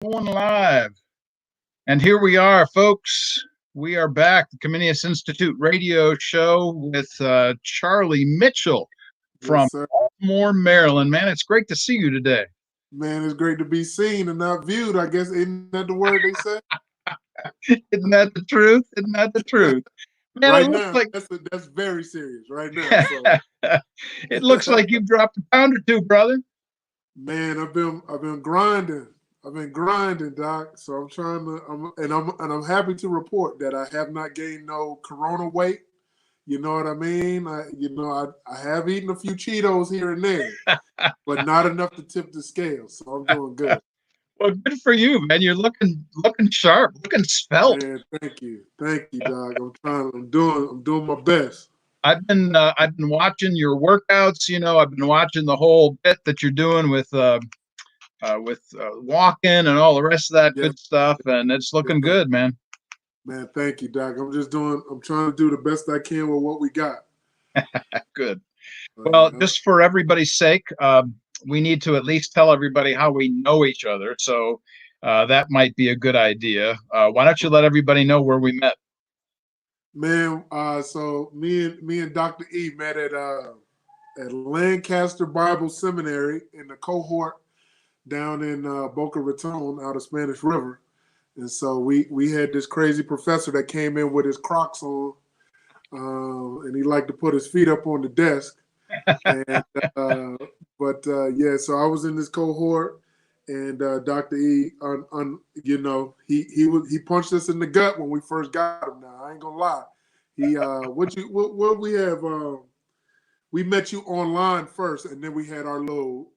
Going live. And here we are, folks. We are back, the Comenius Institute radio show with Charlie Mitchell Yes, from sir. Baltimore, Maryland. Man, it's great to see you today. Man, it's great to be seen and not viewed. I guess isn't that the word they say? Isn't that the truth? Isn't that the truth? Man, it Right looks now, like that's very serious right now. So, it looks like you've dropped a pound or two, brother. man, I've been grinding. I've been grinding, Doc. So I'm trying to. I'm happy to report that I have not gained no Corona weight. You know what I mean? I have eaten a few Cheetos here and there, but not enough to tip the scale. So I'm doing good. Well, good for you, man. You're looking sharp, looking svelte. Man, thank you, Doc. I'm doing my best. I've been watching your workouts. I've been watching the whole bit that you're doing with walking and all the rest of that Yeah, good stuff, and it's looking yeah. good, man. Man, thank you, Doc. I'm trying to do the best I can with what we got. Good. Well, Yeah. just for everybody's sake, we need to at least tell everybody how we know each other. So that might be a good idea. Why don't you let everybody know where we met? Man, so me and Dr. E met at Lancaster Bible Seminary in the cohort down in Boca Raton out of Spanish River. And so we had this crazy professor that came in with his Crocs on, and he liked to put his feet up on the desk. And yeah, so I was in this cohort, and Dr. E, he punched us in the gut when we first got him. Now I ain't gonna lie, what we have we met you online first, and then we had our little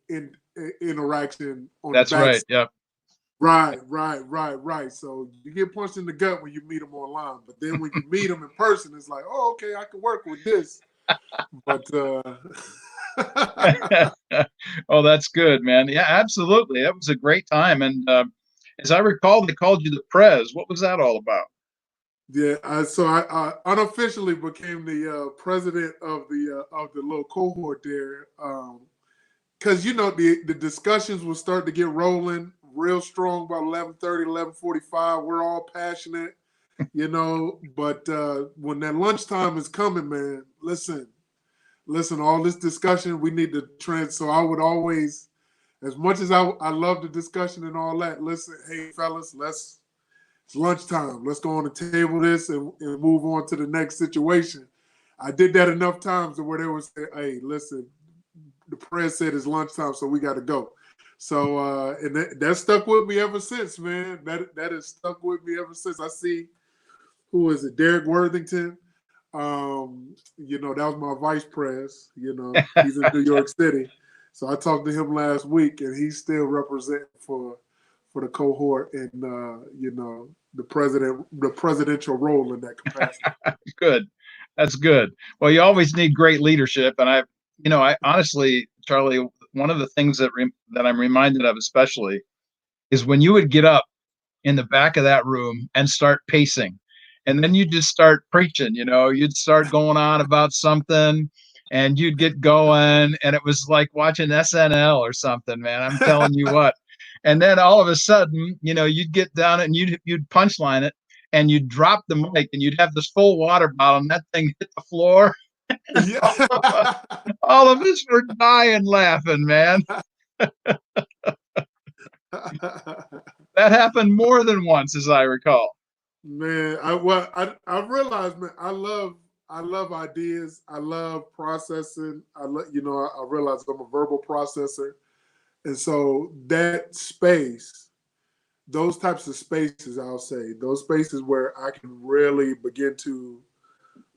interaction on the That's back. right. Yep. Right. So you get punched in the gut when you meet them online, but then when you meet them in person, it's like, oh, okay, I can work with this. But Oh, that's good, man. Yeah, absolutely. That was a great time. And as I recall, they called you the Prez. What was that all about? yeah, I unofficially became the president of the little cohort there, because the discussions will start to get rolling real strong about 11:30, 11:45. We're all passionate, but when that lunchtime is coming, man, listen, all this discussion, we need to trend. So I would always, as much as I love the discussion and all that, listen, hey fellas, it's lunchtime. Let's go on the table this and move on to the next situation. I did that enough times to where they would say, hey, listen, the press said it's lunchtime, so we got to go. So and that stuck with me ever since, man. That has stuck with me ever since. I see, who is it, Derek Worthington. That was my vice pres. He's in New York City. So I talked to him last week, and he's still representing for the cohort and the presidential role in that capacity. Good. That's good. Well, you always need great leadership, and I honestly, Charlie, one of the things that I'm reminded of especially is when you would get up in the back of that room and start pacing, and then you just start preaching. You'd start going on about something, and you'd get going, and it was like watching SNL or something, man. I'm telling you what. And then all of a sudden, you'd get down and you'd punchline it, and you'd drop the mic, and you'd have this full water bottle, and that thing hit the floor. All of us were dying laughing, man. That happened more than once, as I recall. Man, I realized, man, I love ideas. I love processing. I realize I'm a verbal processor, and so that space, those types of spaces, I'll say, those spaces where I can really begin to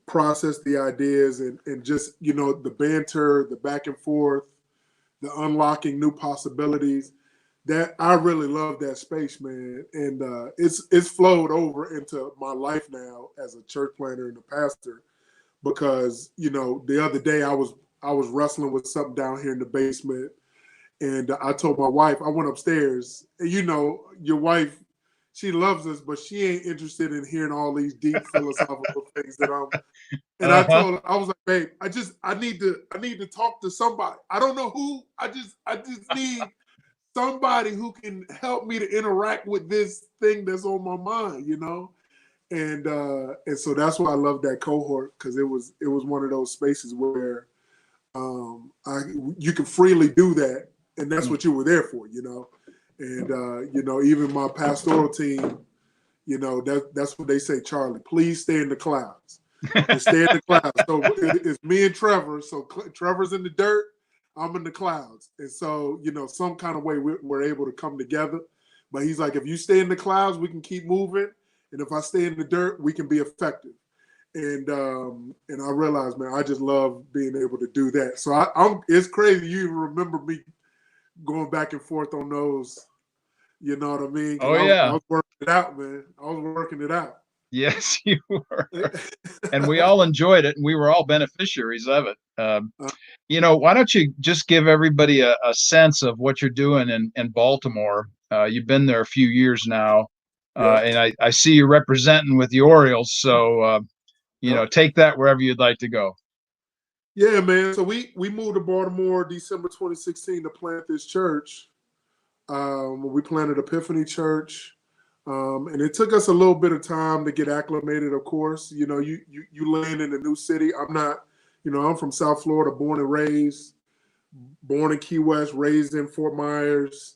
process the ideas and just the banter, the back and forth, the unlocking new possibilities. That I really love that space, man, and it's flowed over into my life now as a church planter and a pastor. Because the other day I was wrestling with something down here in the basement, and I told my wife, I went upstairs, and your wife, she loves us, but she ain't interested in hearing all these deep philosophical things that I'm. And I Uh-huh. told her, I was like, babe, I need to talk to somebody. I don't know who. I just need somebody who can help me to interact with this thing that's on my mind, you know? And so that's why I love that cohort, because it was one of those spaces where you can freely do that, and that's what you were there for, you know. And you know, even my pastoral team, you know, that's what they say, Charlie, please stay in the clouds. Stay in the clouds. So it's me and Trevor. So Trevor's in the dirt, I'm in the clouds. And so, you know, some kind of way we're able to come together. But he's like, if you stay in the clouds, we can keep moving. And if I stay in the dirt, we can be effective. And I realized, man, I just love being able to do that. So it's crazy. You even remember me going back and forth on those. You know what I mean? Oh, yeah. I was working it out, man. I was working it out. Yes, you were. And we all enjoyed it, and we were all beneficiaries of it. You know, why don't you just give everybody a sense of what you're doing in Baltimore? You've been there a few years now, and I see you representing with the Orioles. So, you know, take that wherever you'd like to go. Yeah, man. So we moved to Baltimore December 2016 to plant this church. We planted Epiphany Church. And it took us a little bit of time to get acclimated, of course. You know, you land in a new city. I'm from South Florida, born and raised, born in Key West, raised in Fort Myers,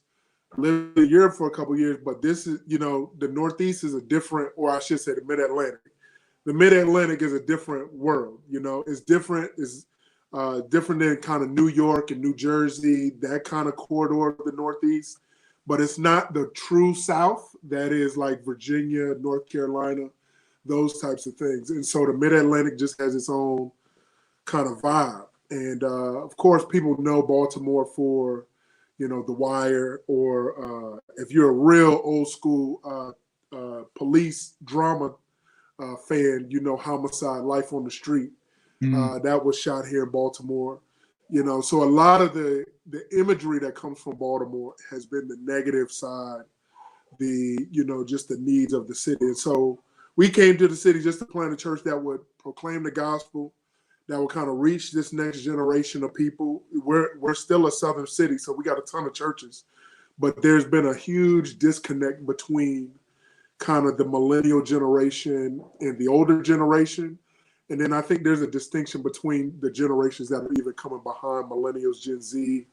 lived in Europe for a couple of years. But this is, you know, the Northeast is a different, or I should say the Mid-Atlantic. The Mid-Atlantic is a different world, you know. It's different. It's different than kind of New York and New Jersey, that kind of corridor of the Northeast. But it's not the true South that is like Virginia, North Carolina, those types of things. And so the Mid-Atlantic just has its own kind of vibe. And of course, people know Baltimore for, you know, The Wire, or if you're a real old school police drama fan, you know, Homicide: Life on the Street. That was shot here in Baltimore. You know, so a lot of the imagery that comes from Baltimore has been the negative side, just the needs of the city. And so we came to the city just to plant a church that would proclaim the gospel, that would kind of reach this next generation of people. We're still a southern city, so we got a ton of churches, but there's been a huge disconnect between kind of the millennial generation and the older generation. And then I think there's a distinction between the generations that are even coming behind millennials, Gen Z,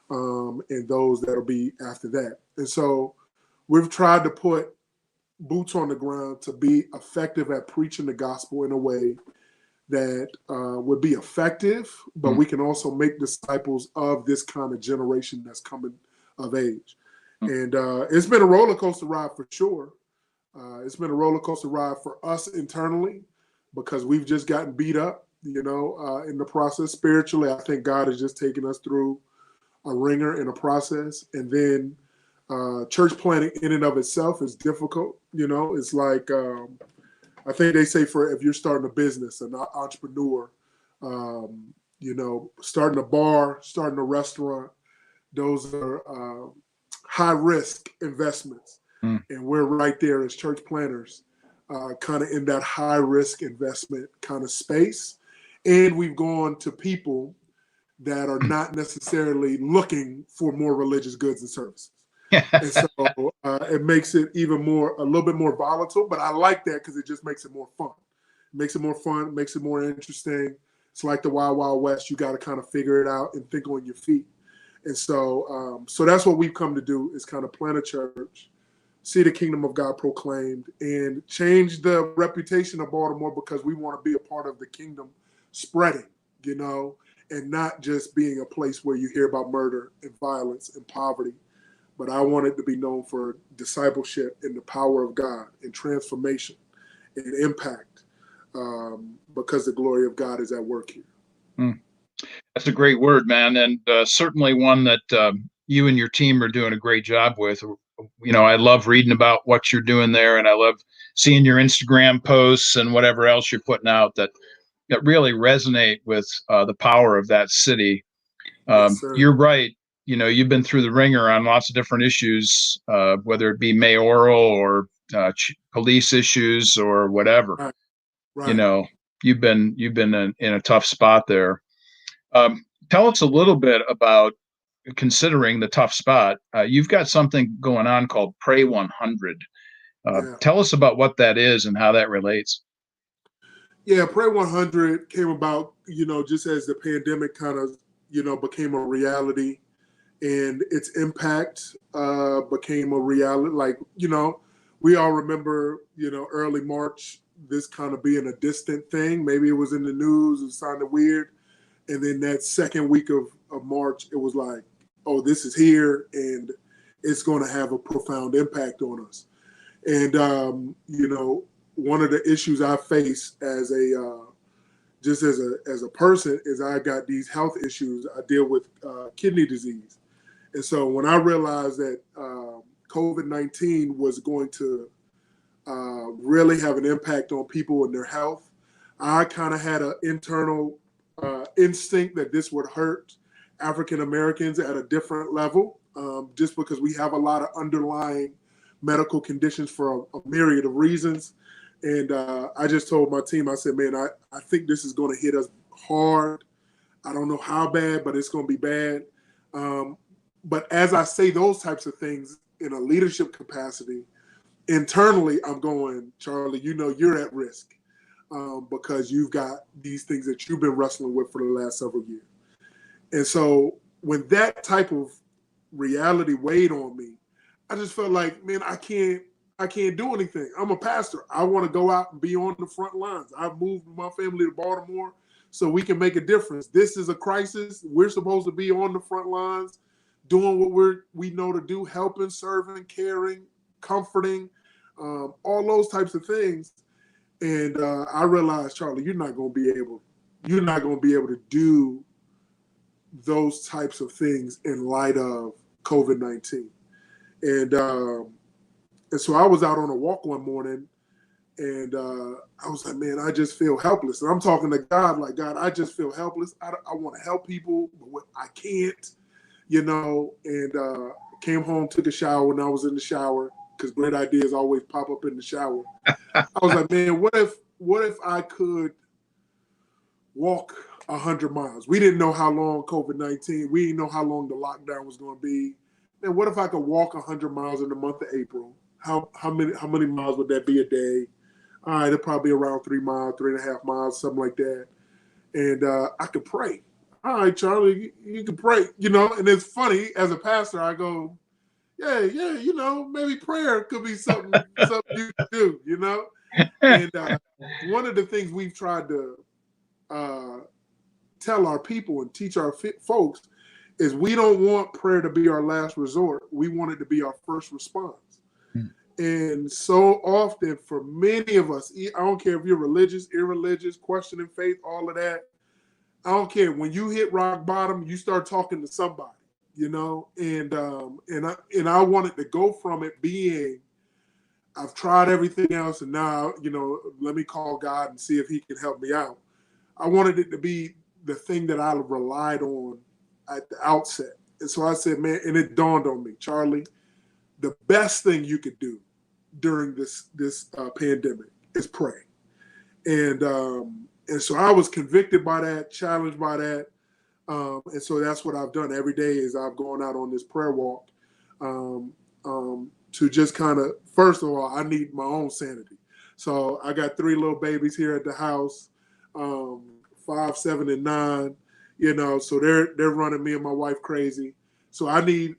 and those that'll be after that. And so we've tried to put boots on the ground to be effective at preaching the gospel in a way that would be effective, but we can also make disciples of this kind of generation that's coming of age. And it's been a roller coaster ride for sure. It's been a roller coaster ride for us internally, because we've just gotten beat up, you know, in the process. Spiritually, I think God has just taken us through a ringer in a process. And then church planting in and of itself is difficult. You know, it's like, I think they say if you're starting a business, an entrepreneur, you know, starting a bar, starting a restaurant, those are high risk investments. And we're right there as church planters, kind of in that high risk investment kind of space. And we've gone to people that are not necessarily looking for more religious goods and services. And so it makes it a little bit more volatile, but I like that because it just makes it more fun. It makes it more fun, makes it more interesting. It's like the Wild Wild West. You got to kind of figure it out and think on your feet. And so, so that's what we've come to do, is kind of plant a church, see the kingdom of God proclaimed, and change the reputation of Baltimore, because we want to be a part of the kingdom spreading, you know, and not just being a place where you hear about murder and violence and poverty. But I want it to be known for discipleship and the power of God and transformation and impact, because the glory of God is at work here. That's a great word, man. And certainly one that you and your team are doing a great job with. You know, I love reading about what you're doing there, and I love seeing your Instagram posts and whatever else you're putting out that really resonate with the power of that city. Yes, you're right. You know, you've been through the ringer on lots of different issues, whether it be mayoral or police issues or whatever. Right. You know, you've been in a tough spot there. Tell us a little bit about considering the tough spot, you've got something going on called Pray 100. Yeah. Tell us about what that is and how that relates. Yeah, Pray 100 came about, just as the pandemic kind of, became a reality, and its impact became a reality. Like, we all remember, early March, this kind of being a distant thing. Maybe it was in the news, it sounded weird. And then that second week of March, it was like, oh, this is here, and it's going to have a profound impact on us. And, one of the issues I face as as a person is I got these health issues. I deal with kidney disease. And so when I realized that COVID-19 was going to really have an impact on people and their health, I kind of had an internal instinct that this would hurt African Americans at a different level, just because we have a lot of underlying medical conditions for a myriad of reasons. And I just told my team, I said, man, I think this is going to hit us hard. I don't know how bad, but it's going to be bad. But as I say those types of things in a leadership capacity, internally, I'm going, Charlie, you're at risk because you've got these things that you've been wrestling with for the last several years. And so when that type of reality weighed on me, I just felt like, man, I can't do anything. I'm a pastor. I want to go out and be on the front lines. I've moved my family to Baltimore so we can make a difference. This is a crisis. We're supposed to be on the front lines, doing what we know to do, helping, serving, caring, comforting, all those types of things. And I realized, Charlie, you're not going to be able to do those types of things in light of COVID-19. And so I was out on a walk one morning, and I was like, man, I just feel helpless. And I'm talking to God, like, God, I just feel helpless. I want to help people, but I can't, and came home, took a shower, and I was in the shower because great ideas always pop up in the shower. I was like, man, what if I could walk 100 miles? We didn't know how long COVID-19, we didn't know how long the lockdown was going to be. And what if I could walk 100 miles in the month of April? How many miles would that be a day? All right, it'd probably be around 3 miles, 3.5 miles, something like that. And I could pray. All right, Charlie, you can pray, And it's funny, as a pastor, I go, yeah, maybe prayer could be something you can do, And one of the things we've tried to tell our people and teach our folks is we don't want prayer to be our last resort. We want it to be our first response. And so often for many of us, I don't care if you're religious, irreligious, questioning faith, all of that. I don't care. When you hit rock bottom, you start talking to somebody, and I wanted to go from it being, I've tried everything else, and now, let me call God and see if he can help me out. I wanted it to be the thing that I relied on at the outset. And so I said, man, and it dawned on me, Charlie, the best thing you could do during this pandemic is pray. And so I was convicted by that, challenged by that. And so that's what I've done every day is I've gone out on this prayer walk to just kind of, first of all, I need my own sanity. So I got 3 little babies here at the house, 5, 7, and 9, so they're running me and my wife crazy. So I need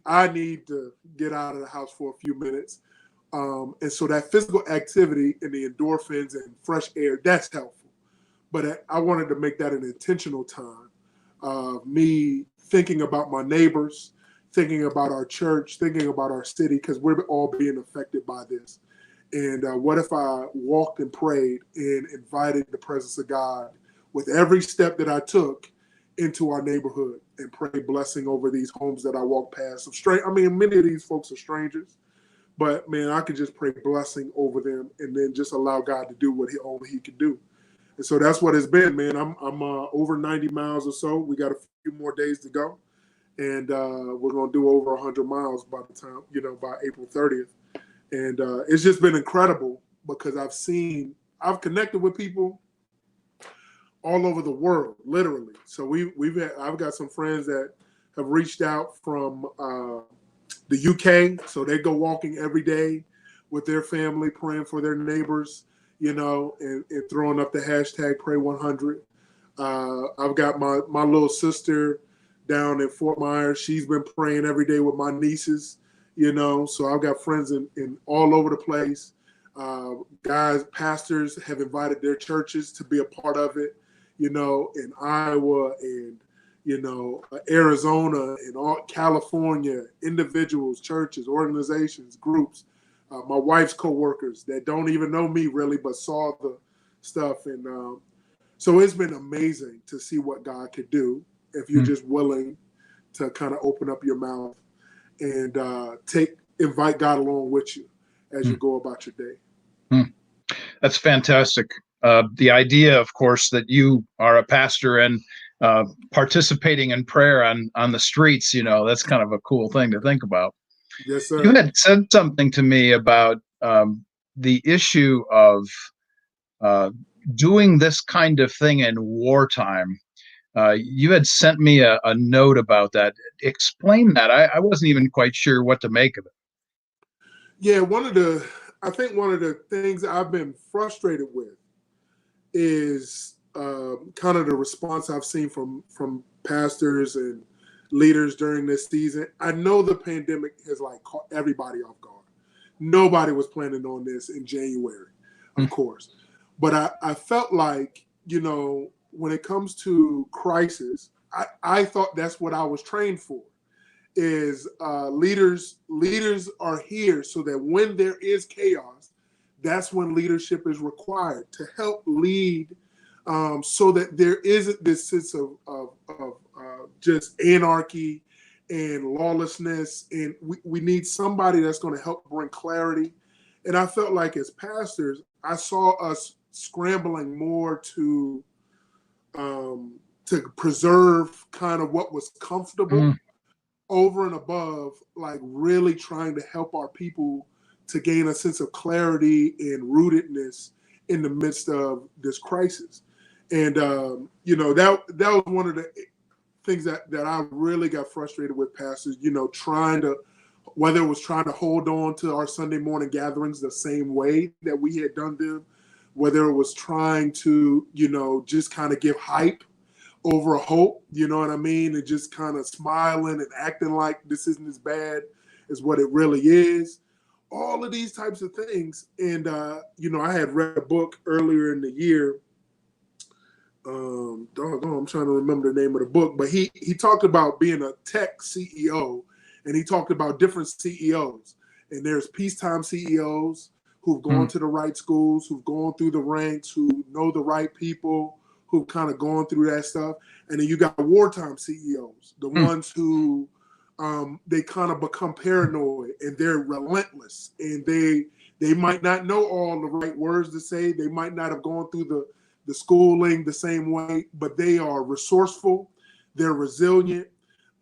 to get out of the house for a few minutes. And so that physical activity and the endorphins and fresh air, that's helpful. But I wanted to make that an intentional time of me thinking about my neighbors, thinking about our church, thinking about our city, because we're all being affected by this. And what if I walked and prayed and invited the presence of God with every step that I took into our neighborhood and pray blessing over these homes that I walk past. Many of these folks are strangers, but man, I could just pray blessing over them and then just allow God to do what only he can do. And so that's what it's been, man. I'm over 90 miles or so. We got a few more days to go. And we're going to do over 100 miles by the time, by April 30th. And it's just been incredible because I've connected with people all over the world, literally. So I've got some friends that have reached out from the UK. So they go walking every day with their family, praying for their neighbors, you know, and throwing up the hashtag Pray100. I've got my little sister down in Fort Myers. She's been praying every day with my nieces, you know. So I've got friends in all over the place. Guys, pastors have invited their churches to be a part of it, you know, in Iowa and, you know, Arizona and all California, individuals, churches, organizations, groups, my wife's coworkers that don't even know me really, but saw the stuff. And so it's been amazing to see what God could do if you're just willing to kind of open up your mouth and invite God along with you as you go about your day. That's fantastic. The idea, of course, that you are a pastor and participating in prayer on the streets, you know, that's kind of a cool thing to think about. Yes, sir. You had said something to me about the issue of doing this kind of thing in wartime. You had sent me a note about that. Explain that. I wasn't even quite sure what to make of it. Yeah, I think one of the things I've been frustrated with is kind of the response I've seen from pastors and leaders during this season. I know the pandemic has like caught everybody off guard. Nobody was planning on this in January, of course. But I felt like, you know, when it comes to crisis, I thought that's what I was trained for. Is leaders are here so that when there is chaos, that's when leadership is required to help lead, so that there isn't this sense of just anarchy and lawlessness. And we need somebody that's going to help bring clarity. And I felt like as pastors, I saw us scrambling more to preserve kind of what was comfortable over and above like really trying to help our people to gain a sense of clarity and rootedness in the midst of this crisis. And you know, that was one of the things that I really got frustrated with pastors, you know, whether it was trying to hold on to our Sunday morning gatherings the same way that we had done them, whether it was trying to, you know, just kind of give hype over hope, you know what I mean? And just kind of smiling and acting like this isn't as bad as what it really is. All of these types of things. And, you know, I had read a book earlier in the year. I'm trying to remember the name of the book, but he talked about being a tech CEO, and he talked about different CEOs. And there's peacetime CEOs who've gone to the right schools, who've gone through the ranks, who know the right people, who've kind of gone through that stuff. And then you got wartime CEOs, the ones who they kind of become paranoid and they're relentless, and they might not know all the right words to say. They might not have gone through the schooling the same way, but they are resourceful, they're resilient,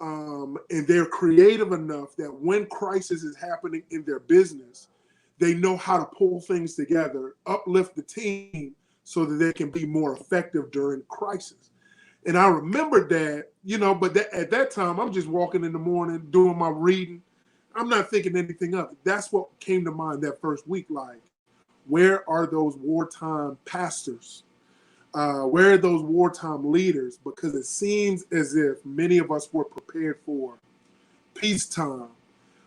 and they're creative enough that when crisis is happening in their business, they know how to pull things together, uplift the team so that they can be more effective during crisis. And I remembered that, you know, but at that time, I'm just walking in the morning, doing my reading. I'm not thinking anything of it. That's what came to mind that first week. Like, where are those wartime pastors? Where are those wartime leaders? Because it seems as if many of us were prepared for peacetime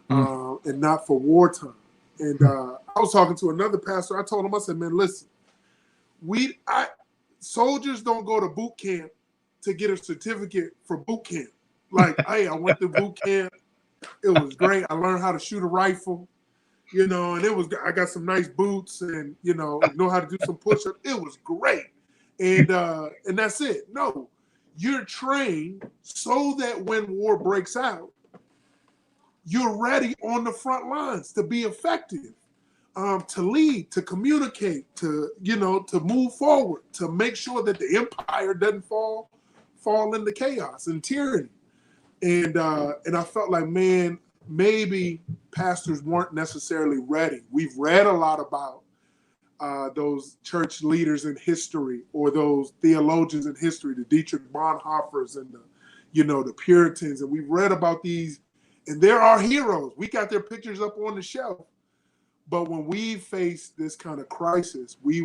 and not for wartime. And I was talking to another pastor. I told him, I said, man, listen, soldiers don't go to boot camp to get a certificate for boot camp. Like, hey, I went to boot camp. It was great. I learned how to shoot a rifle, you know, and I got some nice boots and, you know how to do some push-ups. It was great. And that's it. No, you're trained so that when war breaks out, you're ready on the front lines to be effective, to lead, to communicate, to move forward, to make sure that the empire doesn't fall into chaos and tyranny. And I felt like, man, maybe pastors weren't necessarily ready. We've read a lot about those church leaders in history, or those theologians in history, the Dietrich Bonhoeffers and the Puritans, and we read about these, and they're our heroes. We got their pictures up on the shelf. But when we faced this kind of crisis, we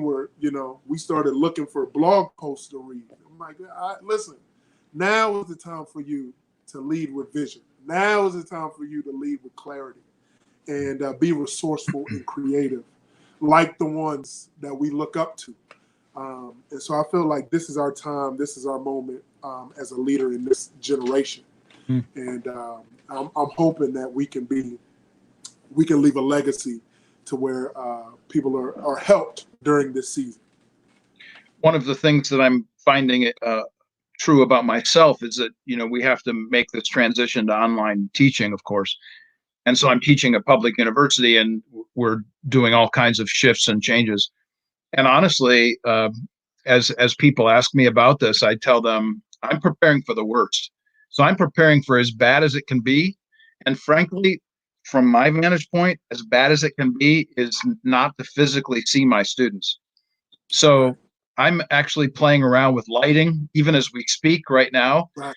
started looking for blog posts to read. I'm like, listen, now is the time for you to lead with vision. Now is the time for you to lead with clarity and be resourceful and creative, like the ones that we look up to. And so I feel like this is our time, this is our moment as a leader in this generation. And I'm hoping that we can leave a legacy to where people are helped during this season. One of the things that I'm finding true about myself is that, we have to make this transition to online teaching, of course. And so I'm teaching at public university, and we're doing all kinds of shifts and changes. And honestly, as people ask me about this, I tell them I'm preparing for the worst. So I'm preparing for as bad as it can be. And frankly, from my vantage point, as bad as it can be is not to physically see my students. So I'm actually playing around with lighting, even as we speak right now. Right.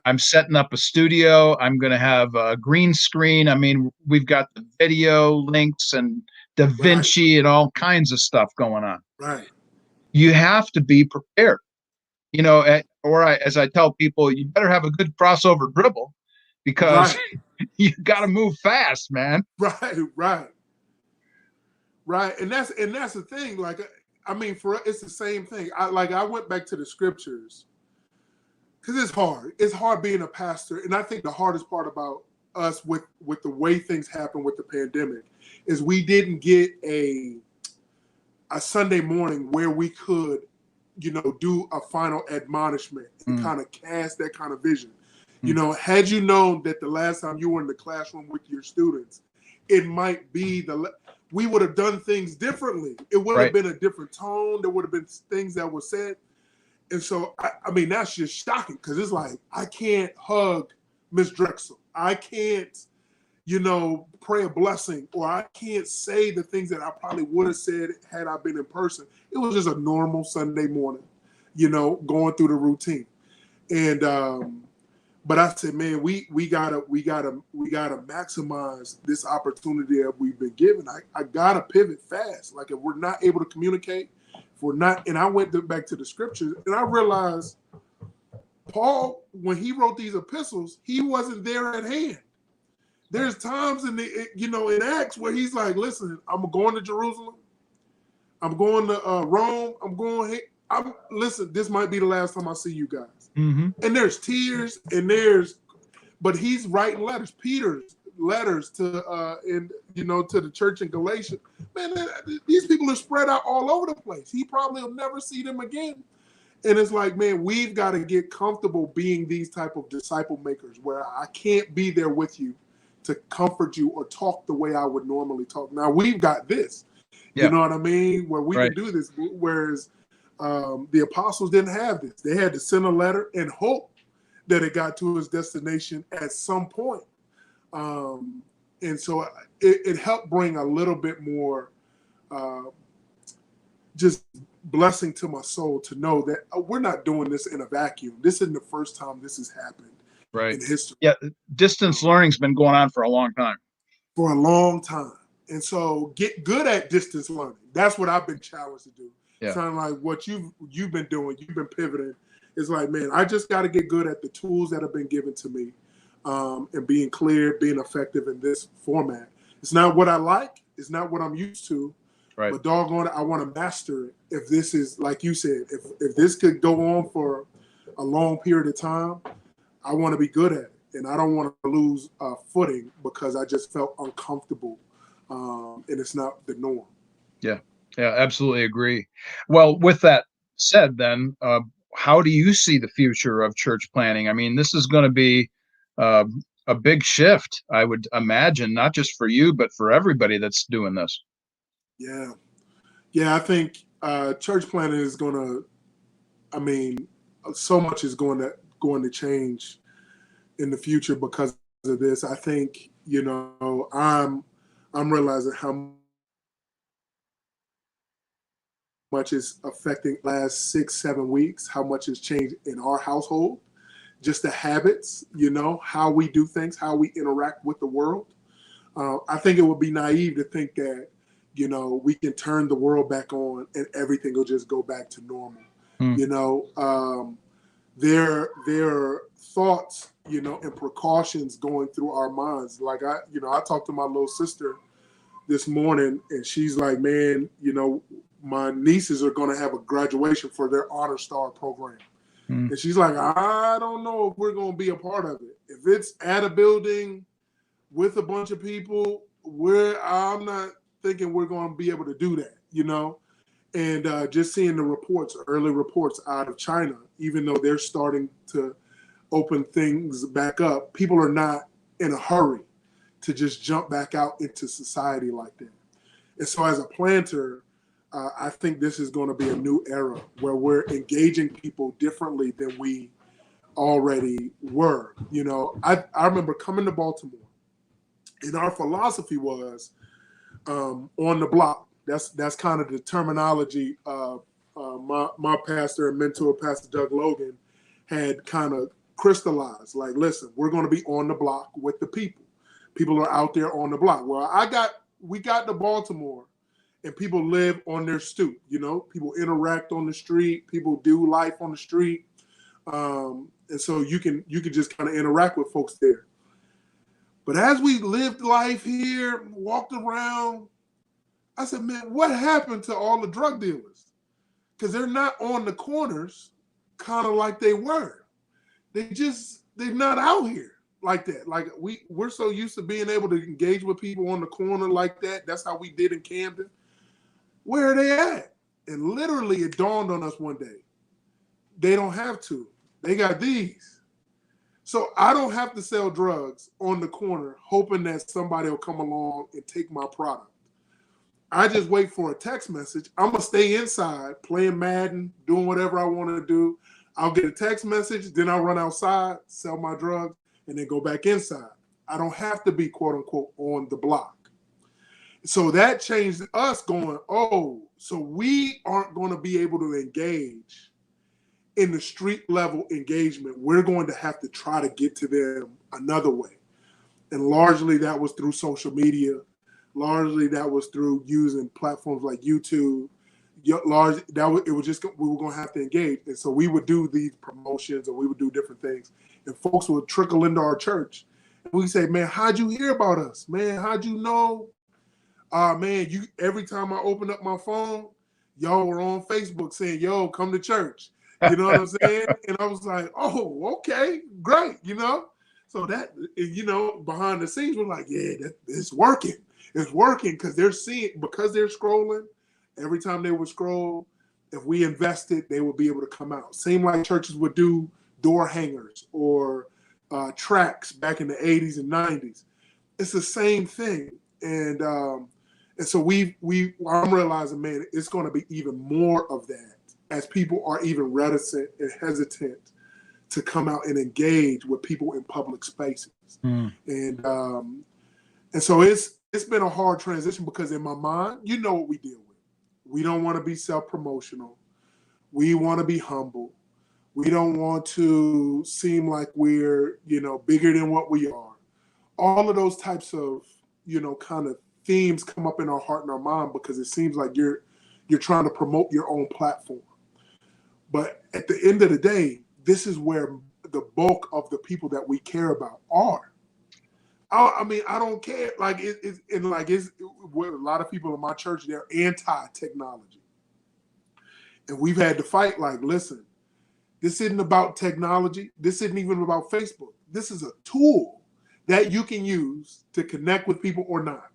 I'm setting up a studio. I'm going to have a green screen. I mean, we've got the video links and DaVinci and all kinds of stuff going on. Right. You have to be prepared, as I tell people, you better have a good crossover dribble because you got to move fast, man. Right. And that's the thing. Like, I mean, for it's the same thing. I went back to the scriptures because it's hard. It's hard being a pastor, and I think the hardest part about us with the way things happen with the pandemic is we didn't get a Sunday morning where we could, do a final admonishment and kind of cast that kind of vision. Had you known that the last time you were in the classroom with your students, it might be we would have done things differently. It would have been a different tone. There would have been things that were said. And so, I mean, that's just shocking because it's like, I can't hug Miss Drexel. I can't, pray a blessing, or I can't say the things that I probably would have said had I been in person. It was just a normal Sunday morning, going through the routine. And, but I said, man, we gotta maximize this opportunity that we've been given. I gotta pivot fast. Like, if we're not able to communicate, if we're not, and I went back to the scriptures, and I realized Paul, when he wrote these epistles, he wasn't there at hand. There's times in in Acts where he's like, listen, I'm going to Jerusalem, I'm going to Rome, listen, this might be the last time I see you guys. Mm-hmm. And there's tears, but he's writing letters, Peter's letters to to the church in Galatia. Man, these people are spread out all over the place. He probably will never see them again. And it's like, man, we've got to get comfortable being these type of disciple makers where I can't be there with you to comfort you or talk the way I would normally talk. Now we've got this, you know what I mean? Where we can do this, whereas the apostles didn't have this. They had to send a letter and hope that it got to its destination at some point. And so it helped bring a little bit more just blessing to my soul to know that we're not doing this in a vacuum. This isn't the first time this has happened in history. Yeah, distance learning's been going on for a long time. For a long time. And so get good at distance learning. That's what I've been challenged to do. Yeah. Sound like what you've been doing, you've been pivoting. It's like, man, I just got to get good at the tools that have been given to me and being clear, being effective in this format. It's not what I like. It's not what I'm used to. Right. But doggone it, I want to master it. If this is, like you said, if this could go on for a long period of time, I want to be good at it. And I don't want to lose footing because I just felt uncomfortable and it's not the norm. Yeah, absolutely agree. Well, with that said, then, how do you see the future of church planning? I mean, this is going to be a big shift, I would imagine, not just for you, but for everybody that's doing this. Yeah, I think church planning is going to, I mean, so much is going to change in the future because of this. I think, I'm realizing how much is affecting last 6-7 weeks, how much has changed in our household. just the habits, how we do things, how we interact with the world. I think it would be naive to think that, we can turn the world back on and everything will just go back to normal. Mm. There are thoughts, and precautions going through our minds. Like I talked to my little sister this morning, and she's like, man, my nieces are going to have a graduation for their Honor Star program. Mm. And she's like, I don't know if we're going to be a part of it. If it's at a building with a bunch of people, I'm not thinking we're going to be able to do that, And just seeing the early reports out of China, even though they're starting to open things back up, people are not in a hurry to just jump back out into society like that. And so as a planter, I think this is going to be a new era where we're engaging people differently than we already were. I remember coming to Baltimore, and our philosophy was on the block. That's kind of the terminology my pastor and mentor, Pastor Doug Logan, had kind of crystallized. Like, listen, we're going to be on the block with the people. People are out there on the block. Well, we got to Baltimore, and people live on their stoop. People interact on the street. People do life on the street, and so you can just kind of interact with folks there. But as we lived life here, walked around, I said, man, what happened to all the drug dealers? Because they're not on the corners kind of like they were. They're not out here like that. Like we're so used to being able to engage with people on the corner like that. That's how we did in Camden. Where are they at? And literally it dawned on us one day. They don't have to. They got these. So I don't have to sell drugs on the corner hoping that somebody will come along and take my product. I just wait for a text message. I'm going to stay inside playing Madden, doing whatever I want to do. I'll get a text message, then I'll run outside, sell my drugs, and then go back inside. I don't have to be, quote unquote, on the block. So that changed us going, so we aren't going to be able to engage in the street level engagement. We're going to have to try to get to them another way. And largely that was through social media. Largely that was through using platforms like YouTube. We were going to have to engage. And so we would do these promotions, or we would do different things, and folks would trickle into our church. And we say, man, how'd you hear about us? Man, how'd you know? Man, every time I open up my phone, y'all were on Facebook saying, yo, come to church. You know what I'm saying? And I was like, oh, okay, great, So that, behind the scenes, we're like, yeah, it's working. It's working because they're scrolling. Every time they would scroll, if we invested, they would be able to come out. Same like churches would do door hangers or tracks back in the 80s and 90s. It's the same thing. And so I'm realizing, man, it's going to be even more of that as people are even reticent and hesitant to come out and engage with people in public spaces. Mm. And so it's been a hard transition because in my mind, what we deal with. We don't want to be self-promotional. We want to be humble. We don't want to seem like we're, bigger than what we are. All of those types of, kind of themes come up in our heart and our mind because it seems like you're trying to promote your own platform. But at the end of the day, this is where the bulk of the people that we care about are. I mean, I don't care. Like it's with a lot of people in my church, they're anti-technology, and we've had to fight. Like, listen, this isn't about technology. This isn't even about Facebook. This is a tool that you can use to connect with people or not.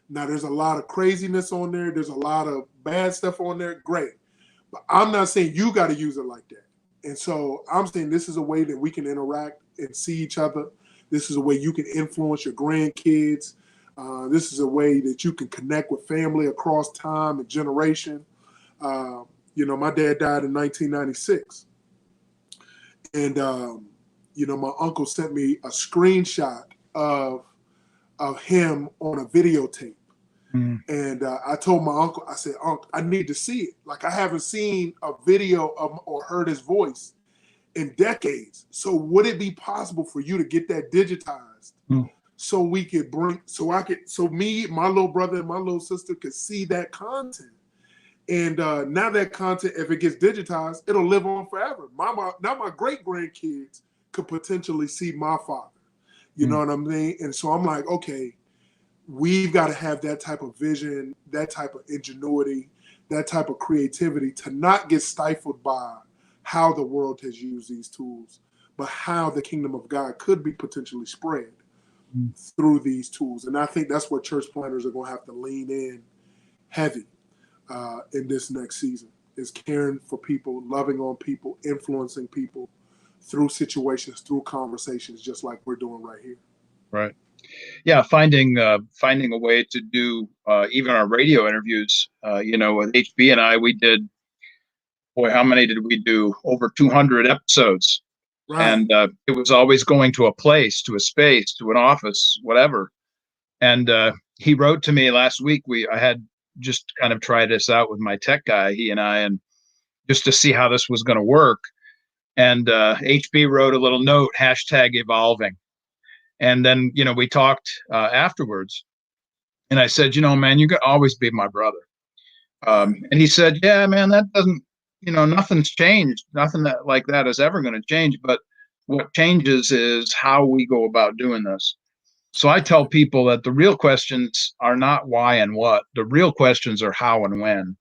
Now, there's a lot of craziness on there. There's a lot of bad stuff on there. Great. But I'm not saying you got to use it like that. And so I'm saying this is a way that we can interact and see each other. This is a way you can influence your grandkids. This is a way that you can connect with family across time and generation. My dad died in 1996. And, my uncle sent me a screenshot of him on a videotape. Mm. And I told my uncle, I said, Uncle, I need to see it. Like, I haven't seen a video of or heard his voice in decades. So would it be possible for you to get that digitized so we could so me, my little brother, and my little sister could see that content? And now that content, if it gets digitized, it'll live on forever. Now my great grandkids could potentially see my father. You know what I mean? And so I'm like, okay, we've got to have that type of vision, that type of ingenuity, that type of creativity to not get stifled by how the world has used these tools, but how the kingdom of God could be potentially spread through these tools. And I think that's what church planners are going to have to lean in heavy in this next season, is caring for people, loving on people, influencing people through situations, through conversations, just like we're doing right here. Right. Yeah, finding a way to do even our radio interviews. With HB and I, we did, how many did we do? Over 200 episodes. Right. And it was always going to a place, to a space, to an office, whatever. And he wrote to me last week. I had just kind of tried this out with my tech guy, he and I, and just to see how this was going to work. And HB wrote a little note, #evolving. And then, we talked afterwards, and I said, man, you could always be my brother. And he said, yeah, man, that doesn't, nothing's changed. Nothing like that is ever going to change. But what changes is how we go about doing this. So I tell people that the real questions are not why and what. The real questions are how and when.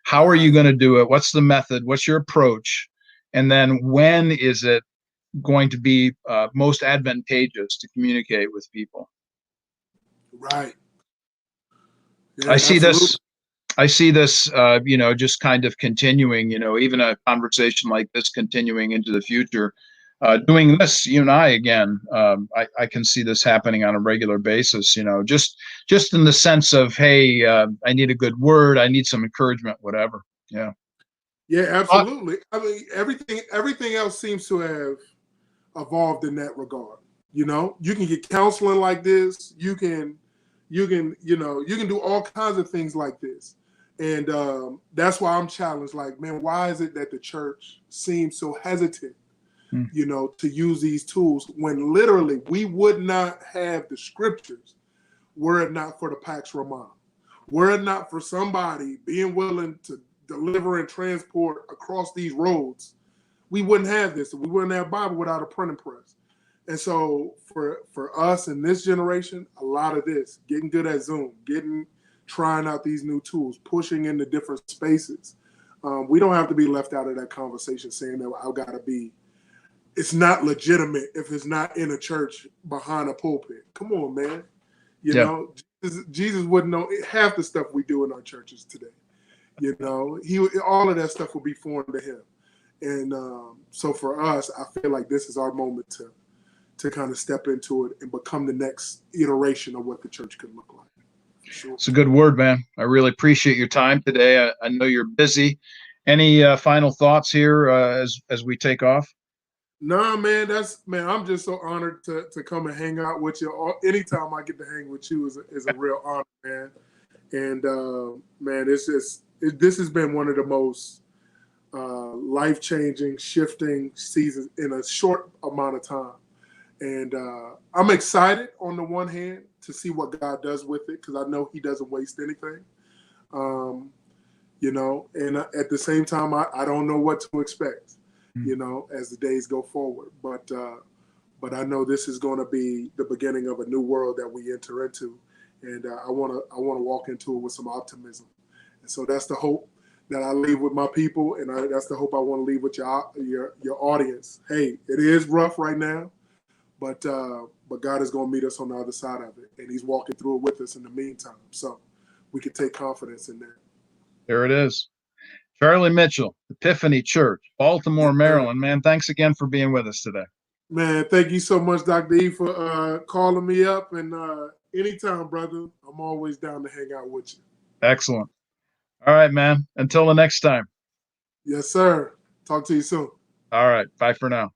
How are you going to do it? What's the method? What's your approach? And then when is it going to be most advantageous to communicate with people? Right. Yeah, I see this, just kind of continuing, even a conversation like this continuing into the future. Doing this, you and I again, I can see this happening on a regular basis, just in the sense of, hey, I need a good word, I need some encouragement, whatever. Yeah. Yeah, absolutely. I mean, everything else seems to have evolved in that regard. You can get counseling like this. You can do all kinds of things like this. And that's why I'm challenged. Like, man, why is it that the church seems so hesitant, to use these tools when literally we would not have the scriptures were it not for the Pax Romana, were it not for somebody being willing to deliver and transport across these roads, we wouldn't have this. We wouldn't have Bible without a printing press. And so for us in this generation, a lot of this, getting good at Zoom, trying out these new tools, pushing into different spaces. We don't have to be left out of that conversation saying that I've got to be, it's not legitimate if it's not in a church behind a pulpit. Come on, man. Jesus wouldn't know half the stuff we do in our churches today. All of that stuff will be foreign to him. And so for us, I feel like this is our moment to kind of step into it and become the next iteration of what the church could look like. Sure. It's a good word, man. I really appreciate your time today. I know you're busy. Any final thoughts here as we take off? Nah, man, I'm just so honored to come and hang out with you. Anytime I get to hang with you is a real honor, man. And man, this has been one of the most life-changing, shifting seasons in a short amount of time. And I'm excited on the one hand to see what God does with it, because I know he doesn't waste anything. And at the same time, I don't know what to expect, as the days go forward. But I know this is going to be the beginning of a new world that we enter into. And I want to walk into it with some optimism. And so that's the hope that I leave with my people, and that's the hope I want to leave with your audience. Hey, it is rough right now, but God is going to meet us on the other side of it, and he's walking through it with us in the meantime. So we can take confidence in that. There it is. Charlie Mitchell, Epiphany Church, Baltimore, Maryland. Man, thanks again for being with us today. Man, thank you so much, Dr. E, for calling me up. And anytime, brother, I'm always down to hang out with you. Excellent. All right, man. Until the next time. Yes, sir. Talk to you soon. All right. Bye for now.